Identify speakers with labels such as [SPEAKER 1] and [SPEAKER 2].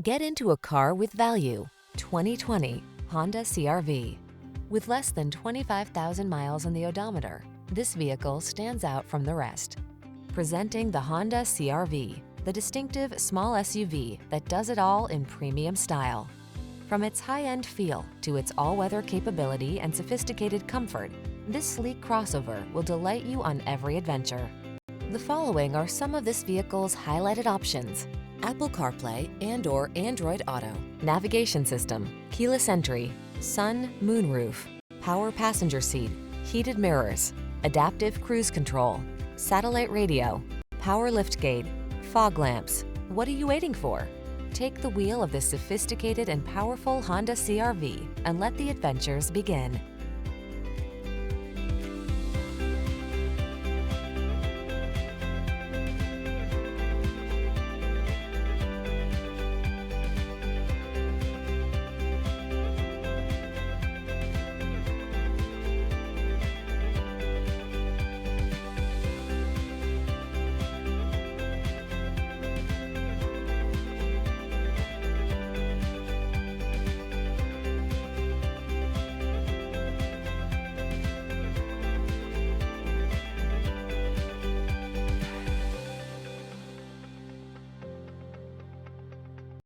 [SPEAKER 1] Get into a car with value. 2020 Honda CR-V. With less than 25,000 miles on the odometer, this vehicle stands out from the rest. Presenting the Honda CR-V, the distinctive small SUV that does it all in premium style. From its high-end feel to its all-weather capability and sophisticated comfort, this sleek crossover will delight you on every adventure. The following are some of this vehicle's highlighted options: Apple CarPlay and/or Android Auto, navigation system, keyless entry, sun, moonroof, power passenger seat, heated mirrors, adaptive cruise control, satellite radio, power liftgate, fog lamps. What are you waiting for? Take the wheel of this sophisticated and powerful Honda CR-V and let the adventures begin.